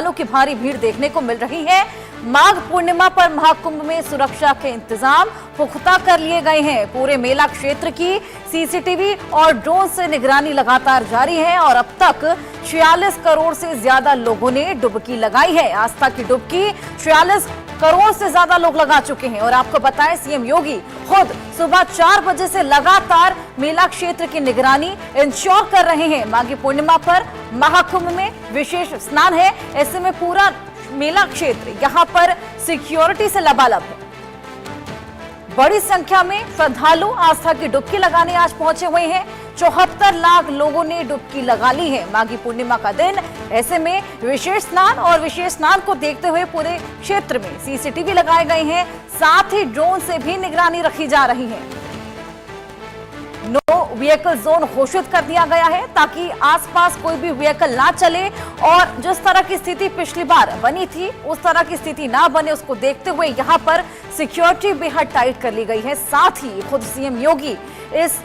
श्रद्धालुओं की भारी भीड़ देखने को मिल रही है। माघ पूर्णिमा पर महाकुंभ में सुरक्षा के इंतजाम पुख्ता कर लिए गए हैं। पूरे मेला क्षेत्र की सीसीटीवी और ड्रोन से निगरानी लगातार जारी है और अब तक 46 करोड़ से ज्यादा लोगों ने डुबकी लगाई है। आस्था की डुबकी 46 करोड़ से ज्यादा लोग लगा चुके हैं। और आपको बताएं, सीएम योगी खुद सुबह 4 बजे से लगातार मेला क्षेत्र की निगरानी इंश्योर कर रहे हैं। माघी पूर्णिमा पर महाकुंभ में विशेष स्नान है, ऐसे में पूरा मेला क्षेत्र यहां पर सिक्योरिटी से लबालब है। बड़ी संख्या में श्रद्धालु आस्था की डुबकी लगाने आज पहुंचे हुए हैं। 74 लाख लोगों ने डुबकी लगा ली है। माघी पूर्णिमा का दिन, ऐसे में विशेष स्नान और विशेष स्नान को देखते हुए पूरे क्षेत्र में सीसीटीवी लगाए गए हैं, साथ ही ड्रोन से भी निगरानी रखी जा रही है। नो व्हीकल जोन घोषित कर दिया गया है ताकि आसपास कोई भी व्हीकल ना चले और जिस तरह की स्थिति पिछली बार बनी थी उस तरह की स्थिति ना बने, उसको देखते हुए यहां पर सिक्योरिटी बेहद टाइट कर ली गई है। साथ ही खुद सीएम योगी इस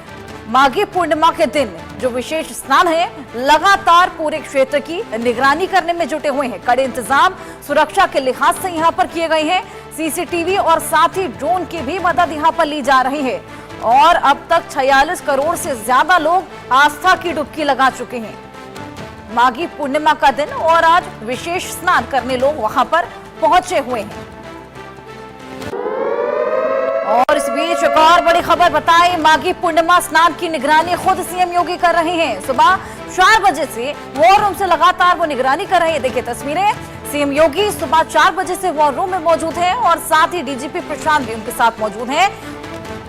माघी पूर्णिमा के दिन जो विशेष स्नान है, लगातार पूरे क्षेत्र की निगरानी करने में जुटे हुए हैं। कड़े इंतजाम सुरक्षा के लिहाज से यहां पर किए गए हैं। सीसीटीवी और साथ ही ड्रोन की भी मदद यहां पर ली जा रही है और अब तक 46 करोड़ से ज्यादा लोग आस्था की डुबकी लगा चुके हैं। माघी पूर्णिमा का दिन और आज विशेष स्नान करने लोग वहां पर पहुंचे हुए हैं। और इस बीच एक और बड़ी खबर बताएं, माघी पूर्णिमा स्नान की निगरानी खुद सीएम योगी कर रहे हैं। सुबह 4 बजे से वॉर रूम से लगातार वो निगरानी कर रहे हैं। देखिए तस्वीरें, सीएम योगी सुबह 4 बजे से वॉर रूम में मौजूद हैं और साथ ही डीजीपी प्रशांत भी उनके साथ मौजूद हैं।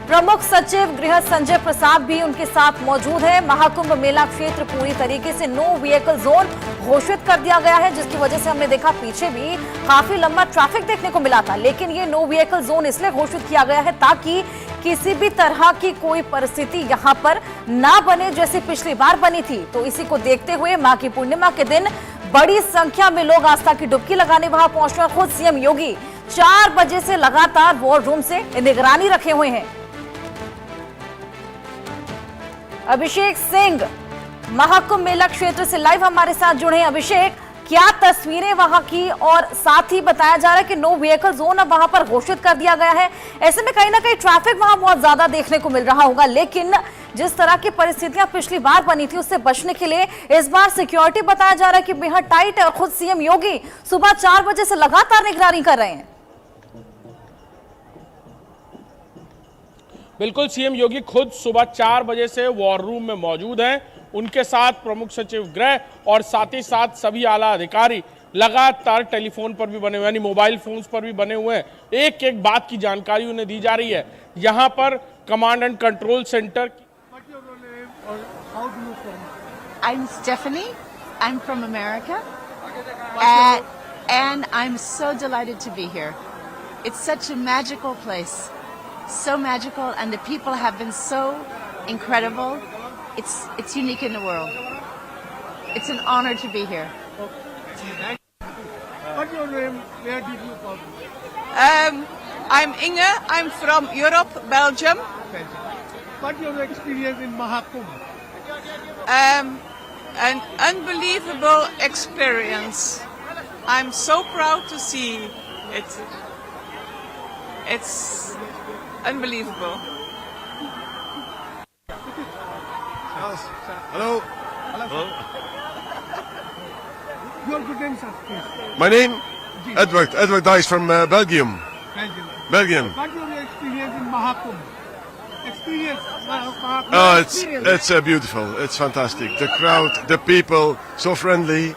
प्रमुख सचिव गृह संजय प्रसाद भी उनके साथ मौजूद है। महाकुंभ मेला क्षेत्र पूरी तरीके से नो व्हीकल जोन घोषित कर दिया गया है, जिसकी वजह से हमने देखा पीछे भी काफी लंबा ट्रैफिक देखने को मिला था। लेकिन ये नो व्हीकल जोन इसलिए घोषित किया गया है ताकि किसी भी तरह की कोई परिस्थिति यहाँ पर ना बने जैसी पिछली बार बनी थी। तो इसी को देखते हुए माघी पूर्णिमा के दिन बड़ी संख्या में लोग आस्था की डुबकी लगाने वहां पहुंच रहे हैं। खुद सीएम योगी 4 बजे से लगातार वॉर रूम से निगरानी रखे हुए हैं। अभिषेक सिंह महाकुंभ मेला क्षेत्र से लाइव हमारे साथ जुड़े हैं। अभिषेक, क्या तस्वीरें वहां की, और साथ ही बताया जा रहा है कि नो व्हीकल जोन अब वहां पर घोषित कर दिया गया है। ऐसे में कहीं ना कहीं ट्रैफिक वहां बहुत ज्यादा देखने को मिल रहा होगा, लेकिन जिस तरह की परिस्थितियां पिछली बार बनी थी उससे बचने के लिए इस बार सिक्योरिटी बताया जा रहा है कि बेहद टाइट है और खुद सीएम योगी सुबह 4 बजे से लगातार निगरानी कर रहे हैं। बिल्कुल, सीएम योगी खुद सुबह 4 बजे से वॉर रूम में मौजूद हैं। उनके साथ प्रमुख सचिव गृह और साथ ही साथ सभी आला अधिकारी लगातार टेलीफोन पर भी बने हुए, यानी मोबाइल फोन्स पर भी बने हुए हैं। एक एक बात की जानकारी उन्हें दी जा रही है। यहाँ पर command and control centre I'm Stephanie. I'm from America. And I'm so delighted to be here. It's such a magical place. So magical, and the people have been so incredible. It's unique in the world. It's an honor to be here. What's your name? Where did you come? I'm Inge. I'm from Europe, Belgium. What's your experience in Mahakumbh? An unbelievable experience. I'm so proud to see it. It's unbelievable. Hello. Hello. Your good name, sir, please. My name? Edward Dice from Belgium. Belgium. What's your experience in Mahakumbh? Oh, it's beautiful. It's fantastic. The crowd, the people, so friendly,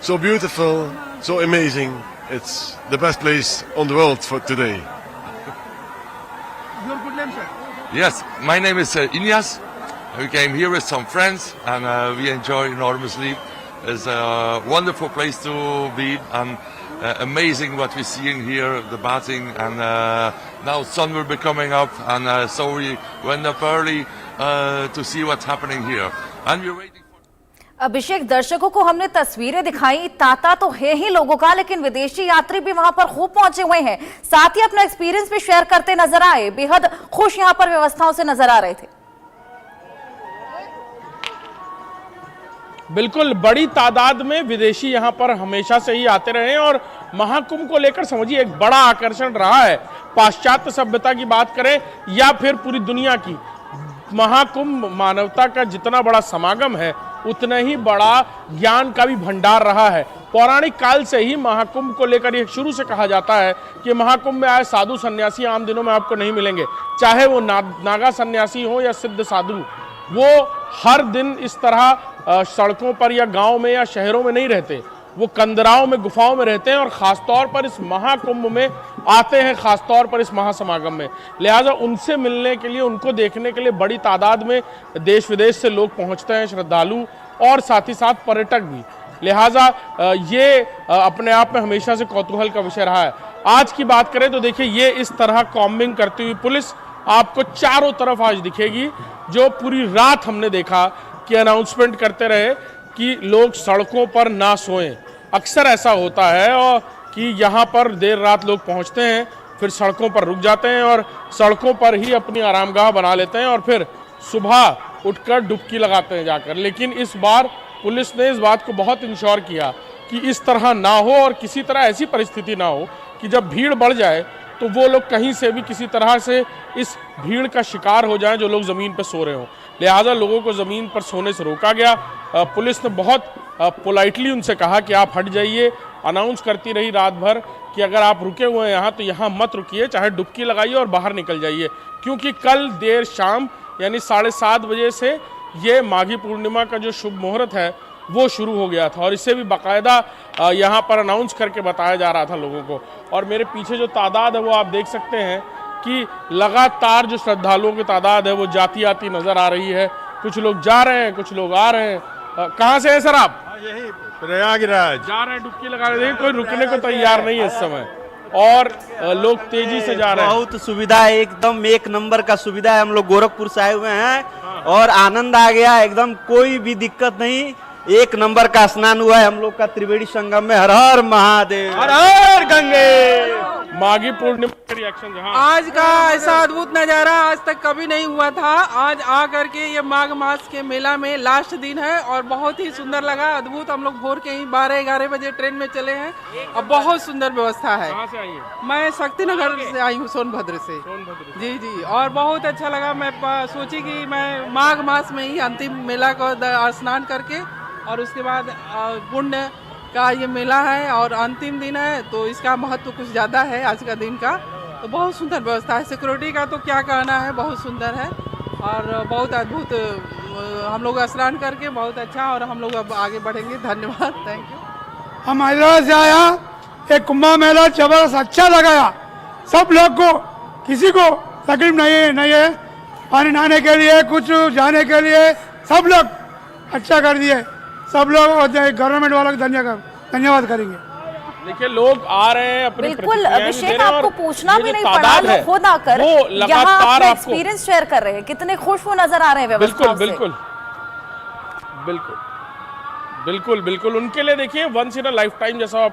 so beautiful, so amazing. It's the best place on the world for today. Your good name, sir? Yes, my name is Inyas. We came here with some friends and we enjoy enormously. It's a wonderful place to be and amazing what we're seeing here, the bathing, and now sun will be coming up, and so we went up early to see what's happening here. And we're waiting. अभिषेक, दर्शकों को हमने तस्वीरें दिखाई, तांता तो है ही लोगों का, लेकिन विदेशी यात्री भी वहां पर खूब पहुंचे हुए हैं। साथ ही अपना एक्सपीरियंस भी शेयर करते नजर आए, बेहद खुश यहां पर व्यवस्थाओं से नजर आ रहे थे। बिल्कुल, बड़ी तादाद में विदेशी यहाँ पर हमेशा से ही आते रहे हैं और महाकुंभ को लेकर समझिए एक बड़ा आकर्षण रहा है। पाश्चात्य सभ्यता की बात करें या फिर पूरी दुनिया की, महाकुंभ मानवता का जितना बड़ा समागम है उतना ही बड़ा ज्ञान का भी भंडार रहा है। पौराणिक काल से ही महाकुंभ को लेकर ये शुरू से कहा जाता है कि महाकुंभ में आए साधु सन्यासी आम दिनों में आपको नहीं मिलेंगे, चाहे वो नागा सन्यासी हो या सिद्ध साधु। वो हर दिन इस तरह सड़कों पर या गांव में या शहरों में नहीं रहते, वो कंदराओं में गुफाओं में रहते हैं और खासतौर पर इस महाकुंभ में आते हैं, खासतौर पर इस महासमागम में। लिहाजा उनसे मिलने के लिए, उनको देखने के लिए बड़ी तादाद में देश विदेश से लोग पहुंचते हैं, श्रद्धालु और साथ ही साथ पर्यटक भी। लिहाजा ये अपने आप में हमेशा से कौतूहल का विषय रहा है। आज की बात करें तो देखिए ये इस तरह कॉम्बिंग करती हुई पुलिस आपको चारों तरफ आज दिखेगी। जो पूरी रात हमने देखा कि अनाउंसमेंट करते रहे कि लोग सड़कों पर ना सोएं। अक्सर ऐसा होता है और कि यहाँ पर देर रात लोग पहुँचते हैं, फिर सड़कों पर रुक जाते हैं और सड़कों पर ही अपनी आरामगाह बना लेते हैं और फिर सुबह उठकर डुबकी लगाते हैं जाकर। लेकिन इस बार पुलिस ने इस बात को बहुत इंश्योर किया कि इस तरह ना हो और किसी तरह ऐसी परिस्थिति ना हो कि जब भीड़ बढ़ जाए तो वो लोग कहीं से भी किसी तरह से इस भीड़ का शिकार हो जाएं जो लोग ज़मीन पर सो रहे हों। लिहाजा लोगों को ज़मीन पर सोने से रोका गया। पुलिस ने बहुत पोलाइटली उनसे कहा कि आप हट जाइए। अनाउंस करती रही रात भर कि अगर आप रुके हुए हैं यहाँ तो यहाँ मत रुकिए, चाहे डुबकी लगाइए और बाहर निकल जाइए, क्योंकि कल देर शाम यानी 7:30 बजे से ये माघी पूर्णिमा का जो शुभ मुहूर्त है वो शुरू हो गया था और इसे भी बाकायदा यहाँ पर अनाउंस करके बताया जा रहा था लोगों को। और मेरे पीछे जो तादाद है वो आप देख सकते हैं कि लगातार जो श्रद्धालुओं की तादाद है वो जाती आती नजर आ रही है। कुछ लोग जा रहे हैं, कुछ लोग आ रहे हैं। कहाँ से हैं सर आप? यही प्रयागराज जा रहे हैं, डुबकी लगा रहे हैं। कोई रुकने को तैयार नहीं है इस समय और लोग तेजी से जा रहे हैं। बहुत सुविधा है, एकदम एक नंबर का सुविधा है। हम लोग गोरखपुर से आए हुए हैं और आनंद आ गया एकदम, कोई भी दिक्कत नहीं। एक नंबर का स्नान हुआ है हम लोग का त्रिवेणी संगम में। हर हर महादेव, हर हर गंगे। माघी पूर्णिमा के रिएक्शन जहाँ आज का ऐसा अद्भुत नजारा आज तक कभी नहीं हुआ था। आज आ करके ये माघ मास के मेला में लास्ट दिन है और बहुत ही सुंदर लगा, अद्भुत। हम लोग भोर के ही 12-11 बजे ट्रेन में चले हैं और बहुत सुंदर व्यवस्था है। कहाँ से आई है? मैं शक्तिनगर से आई हूँ, सोनभद्र से। जी जी, और बहुत अच्छा लगा। मैं सोची कि मैं माघ मास में ही अंतिम मेला को स्नान करके और उसके बाद पुण्य का ये मेला है और अंतिम दिन है तो इसका महत्व कुछ ज़्यादा है आज का दिन का। तो बहुत सुंदर व्यवस्था है, सिक्योरिटी का तो क्या कहना है, बहुत सुंदर है और बहुत अद्भुत। हम लोग स्नान करके बहुत अच्छा और हम लोग अब आगे बढ़ेंगे। धन्यवाद, थैंक यू। हम हैदराबाद से आया, एक कुंभ मेला जबरदस्त अच्छा लगाया। सब लोग को, किसी को तकलीफ नहीं है। पानी नहाने के लिए, कुछ जाने के लिए सब लोग अच्छा कर दिए। सब लोग गवर्नमेंट वालों को धन्यवाद करेंगे। देखिए लोग आ रहे हैं अपनी बिल्कुल प्रतिक्रियाएं भी अभिषेक, दे रहे हैं आपको और पूछना ये भी जो नहीं पड़ा, तादाद है, लोग खुद आकर वो यहाँ लगातार अपना आपको एक्सपीरियंस शेयर कर रहे हैं। कितने खुश वो नजर आ रहे हैं व्यवस्था से। बिल्कुल बिल्कुल बिल्कुल बिल्कुल उनके लिए देखिए once in a lifetime जैसा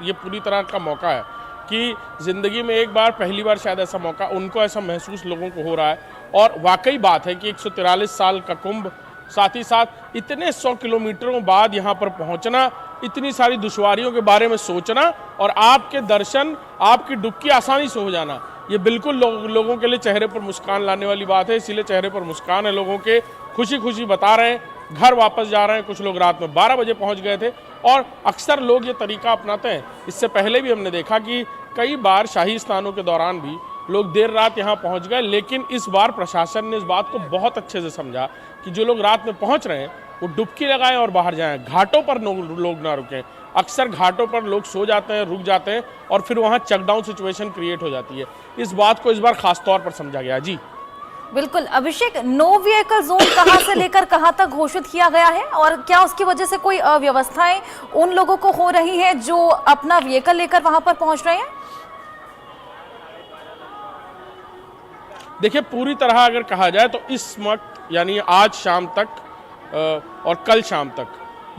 ये पूरी तरह का मौका है कि जिंदगी में एक बार, पहली बार शायद ऐसा मौका उनको ऐसा महसूस लोगों को हो रहा है। और वाकई बात है कि 143 साल का कुंभ, साथ ही साथ इतने 100 किलोमीटरों बाद यहाँ पर पहुँचना, इतनी सारी दुश्वारियों के बारे में सोचना और आपके दर्शन, आपकी डुबकी आसानी से हो जाना, ये बिल्कुल लोगों के लिए चेहरे पर मुस्कान लाने वाली बात है। इसीलिए चेहरे पर मुस्कान है लोगों के, खुशी खुशी बता रहे हैं, घर वापस जा रहे हैं। कुछ लोग रात में 12 बजे पहुँच गए थे और अक्सर लोग ये तरीका अपनाते हैं। इससे पहले भी हमने देखा कि कई बार शाही स्नानों के दौरान भी लोग देर रात यहाँ पहुँच गए, लेकिन इस बार प्रशासन ने इस बात को बहुत अच्छे से समझा कि जो लोग रात में पहुँच रहे हैं वो डुबकी लगाएं और बाहर जाएं। घाटों पर लोग ना रुकें। अक्सर घाटों पर लोग सो जाते हैं, रुक जाते हैं और फिर वहाँ चेकडाउन सिचुएशन क्रिएट हो जाती है। इस बात को इस बार खास तौर पर समझा गया। जी बिल्कुल अभिषेक, नो व्हीकल जोन कहां से लेकर कहां तक घोषित किया गया है और क्या उसकी वजह से कोई अव्यवस्थाएं उन लोगों को हो रही हैं जो अपना व्हीकल लेकर वहां पर पहुंच रहे हैं? देखिए पूरी तरह अगर कहा जाए तो इस वक्त यानी आज शाम तक और कल शाम तक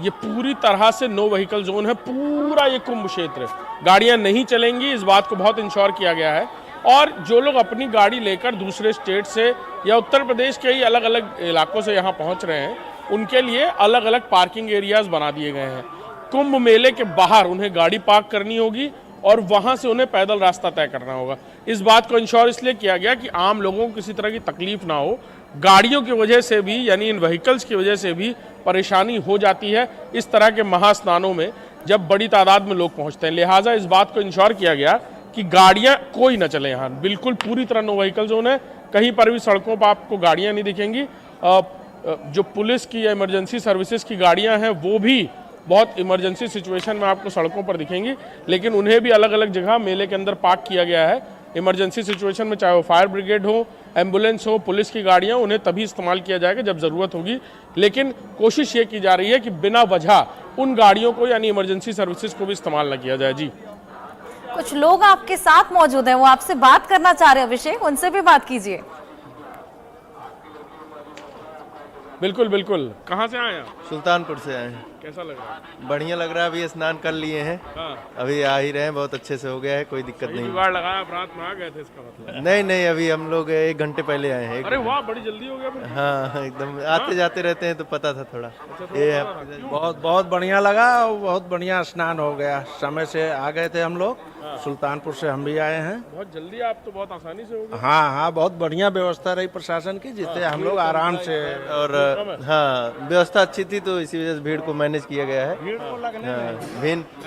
ये पूरी तरह से नो व्हीकल जोन है। पूरा ये कुंभ क्षेत्र गाड़ियां नहीं चलेंगी, इस बात को बहुत इंश्योर किया गया है। और जो लोग अपनी गाड़ी लेकर दूसरे स्टेट से या उत्तर प्रदेश के ही अलग अलग इलाकों से यहाँ पहुँच रहे हैं उनके लिए अलग अलग पार्किंग एरियाज बना दिए गए हैं। कुंभ मेले के बाहर उन्हें गाड़ी पार्क करनी होगी और वहां से उन्हें पैदल रास्ता तय करना होगा। इस बात को इंश्योर इसलिए किया गया कि आम लोगों को किसी तरह की तकलीफ ना हो, गाड़ियों की वजह से भी यानी इन व्हीकल्स की वजह से भी परेशानी हो जाती है इस तरह के महास्नानों में जब बड़ी तादाद में लोग पहुंचते हैं। लिहाजा इस बात को इंश्योर किया गया कि गाड़ियां कोई न चले यहाँ, बिल्कुल पूरी तरह नो व्हीकल जोन है। कहीं पर भी सड़कों पर आपको गाड़ियां नहीं दिखेंगी। जो पुलिस की या इमरजेंसी सर्विसेज की गाड़ियां हैं वो भी बहुत इमरजेंसी सिचुएशन में आपको सड़कों पर दिखेंगी, लेकिन उन्हें भी अलग अलग जगह मेले के अंदर पार्क किया गया है। इमरजेंसी सिचुएशन में चाहे वो फायर ब्रिगेड हो, एम्बुलेंस हो, पुलिस की गाड़ियां, उन्हें तभी इस्तेमाल किया जाएगा जब ज़रूरत होगी। लेकिन कोशिश ये की जा रही है कि बिना वजह उन गाड़ियों को यानी इमरजेंसी सर्विसेज को भी इस्तेमाल न किया जाए। जी, कुछ लोग आपके साथ मौजूद हैं, वो आपसे बात करना चाह रहे हैं, अभिषेक, उनसे भी बात कीजिए। बिल्कुल बिल्कुल। कहाँ से आए आप? सुल्तानपुर से आए हैं। कैसा लग रहा है? बढ़िया लग रहा है। अभी स्नान कर लिए हैं। हाँ। अभी आ ही रहे हैं, बहुत अच्छे से हो गया है, कोई दिक्कत नहीं। जुगाड़ लगाया, आप रात में आ गए थे इसका मतलब? नहीं, अभी हम लोग 1 घंटे पहले आए हैं। अरे वाह, बड़ी जल्दी हो गया फिर। हाँ, एकदम आते जाते रहते हैं तो पता था थोड़ा। ये बहुत बढ़िया लगा, बहुत बढ़िया स्नान हो गया। समय से आ गए थे हम लोग, सुल्तानपुर से हम भी आए हैं। बहुत जल्दी, आप तो बहुत आसानी से हो गए। हाँ, बहुत बढ़िया व्यवस्था रही प्रशासन की, जिससे हम लोग आराम से। और हाँ, व्यवस्था अच्छी थी तो इसी वजह से भीड़ को मैनेज किया गया है।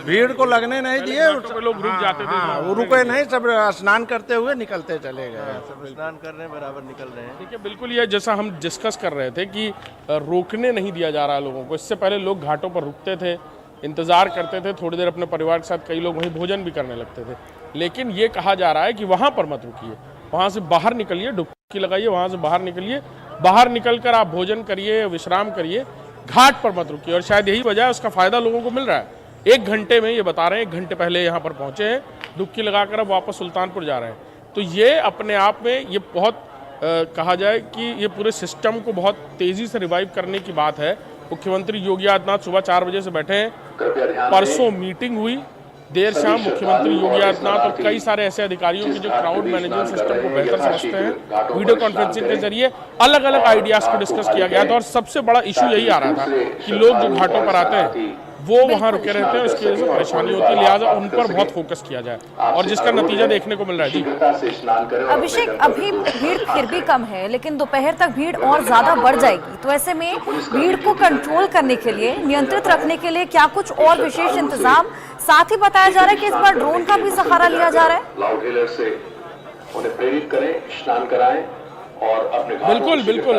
भीड़ को लगने नहीं दिए, लोग रुक जाते थे। हाँ, वो रुके नहीं, सब स्नान करते हुए निकलते चले गए। सब स्नान कर रहे हैं, बराबर निकल रहे हैं। ठीक है, बिल्कुल। ये जैसा हम डिस्कस कर रहे थे कि रोकने नहीं दिया जा रहा है लोगों को। इससे पहले लोग घाटों पर रुकते थे, इंतज़ार करते थे, थोड़ी देर अपने परिवार के साथ, कई लोग वहीं भोजन भी करने लगते थे। लेकिन ये कहा जा रहा है कि वहाँ पर मत रुकिए, वहाँ से बाहर निकलिए, डुबकी लगाइए, वहाँ से बाहर निकलिए, बाहर निकलकर आप भोजन करिए, विश्राम करिए, घाट पर मत रुकिए। और शायद यही वजह है, उसका फ़ायदा लोगों को मिल रहा है। 1 घंटे में, ये बता रहे हैं, 1 घंटे पहले यहाँ पर पहुँचे हैं, डुबकी लगाकर अब वापस सुल्तानपुर जा रहे हैं। तो ये अपने आप में ये बहुत कहा जाए कि ये पूरे सिस्टम को बहुत तेज़ी से रिवाइव करने की बात है। मुख्यमंत्री योगी आदित्यनाथ सुबह 4 बजे से बैठे हैं। परसों मीटिंग हुई, देर शाम मुख्यमंत्री योगी आदित्यनाथ और कई सारे ऐसे अधिकारियों की जो क्राउड मैनेजमेंट सिस्टम को बेहतर समझते हैं, वीडियो कॉन्फ्रेंसिंग के जरिए अलग अलग आइडियाज को डिस्कस किया गया था। और सबसे बड़ा इशू यही आ रहा था कि लोग जो घाटों पर आते हैं वो वहाँ रुके रहते हैं, उसकी वजह से परेशानी होती है। लिहाजा उन पर बहुत फोकस किया जाए और जिसका नतीजा देखने को मिल रहा है। जी अभिषेक, अभी भीड़ फिर भी कम है, लेकिन दोपहर तक भीड़ और ज्यादा बढ़ जाएगी। तो ऐसे में भीड़ को कंट्रोल करने के लिए, नियंत्रित रखने के लिए क्या कुछ और विशेष इंतजाम? साथ ही बताया जा रहा है कि इस बार ड्रोन का भी सहारा लिया जा रहा है। उन्हें प्रेरित करें, स्नान कराएं और अपने बिल्कुल बिल्कुल।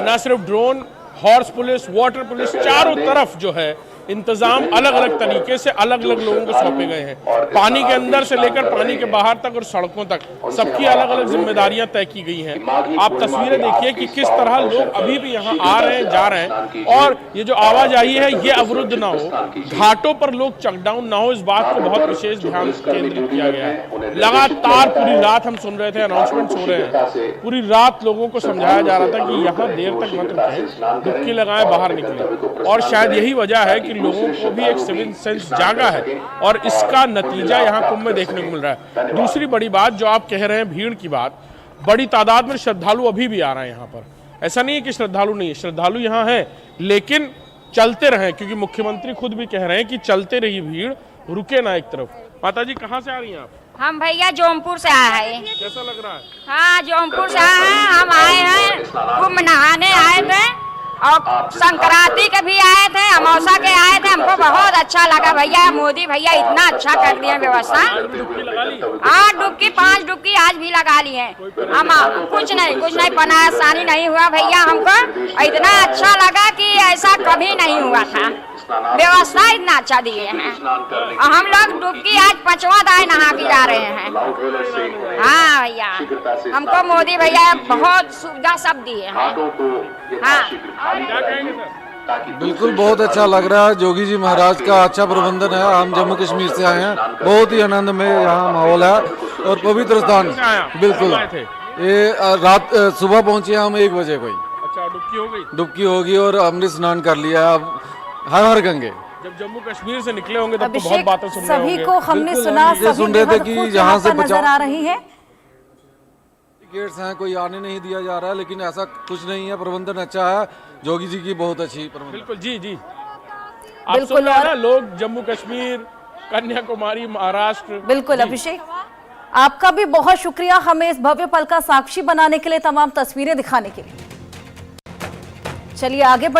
न सिर्फ drone, horse police, water police, चारों तरफ जो है इंतजाम अलग अलग तरीके से अलग अलग लोगों को सौंपे गए हैं। पानी के अंदर से लेकर पानी के बाहर तक और सड़कों तक सबकी अलग अलग जिम्मेदारियां तय की गई हैं। आप तस्वीरें देखिए कि किस तरह लोग अभी भी यहाँ आ रहे हैं, जा रहे हैं, और ये जो आवाजाही है ये अवरुद्ध ना हो, घाटों पर लोग चकडाउन ना हो, इस बात को बहुत विशेष ध्यान केंद्रित किया गया है। लगातार पूरी रात हम सुन रहे थे, अनाउंसमेंट हो रहे हैं, पूरी रात लोगों को समझाया जा रहा था कि यहाँ देर तक मत रुकें, डुबकी लगाएं, बाहर निकलें। और शायद यही वजह है कि लोगों को भी एक सिविल सेंस जागा है और इसका नतीजा यहाँ कुंभ में देखने को मिल रहा है। दूसरी बड़ी बात जो आप कह रहे हैं, भीड़ की बात, बड़ी तादाद में श्रद्धालु अभी भी आ रहे हैं यहाँ पर। ऐसा नहीं है कि श्रद्धालु नहीं है, श्रद्धालु यहाँ हैं, लेकिन चलते रहें, क्योंकि मुख्यमंत्री खुद भी कह रहे हैं कि चलते रही भीड़, रुके ना एक तरफ। माता जी, कहाँ से आ रही हैं आप? हम भैया जौनपुर से आए हैं। कैसा लग रहा है? हाँ, जौनपुर से आए हैं, हम आए हैं, कुंभ नहाने आए थे और संक्रांति के भी आए थे, अमावस्या के आए थे। हमको बहुत अच्छा लगा भैया, मोदी भैया इतना अच्छा कर दिए व्यवस्था। हाँ, डुबकी 5 डुबकी आज भी लगा ली है। हम कुछ नहीं परेशानी नहीं हुआ भैया हमको। इतना अच्छा लगा कि ऐसा कभी नहीं हुआ था, व्यवस्था इतना अच्छा दिए हैं। और हम लोग डुबकी आज 5वां दाय नहा के जा रहे हैं। हाँ भैया, हमको मोदी भैया बहुत सुविधा सब दिए हैं। हाँ, बिल्कुल, बहुत अच्छा लग रहा है। योगी जी महाराज का अच्छा प्रबंधन है। हम जम्मू कश्मीर से आए हैं, बहुत ही आनंद में यहाँ माहौल है और पवित्र स्थान। बिल्कुल, ये रात सुबह पहुँचे हम 1 बजे कोई। अच्छा, डुबकी हो गई? डुबकी होगी और हमने स्नान कर लिया। अब हर हर गंगे। जब जम्मू कश्मीर से निकले होंगे तब तो बहुत बातें सुन रहे होंगे। सभी को हमने सुना, सुन रहे थे कि यहाँ से नजर आ रही है। गेट्स हैं, कोई आने नहीं दिया जा रहा है, लेकिन ऐसा कुछ नहीं है, प्रबंधन अच्छा है। जोगी जी की बहुत अच्छी प्रबंधन। बिल्कुल जी जी, आप सुन रहे हैं ना, लोग जम्मू कश्मीर, कन्याकुमारी, महाराष्ट्र। बिल्कुल अभिषेक, आपका भी बहुत शुक्रिया हमें इस भव्य पल का साक्षी बनाने के लिए, तमाम तस्वीरें दिखाने के लिए। चलिए आगे बढ़े।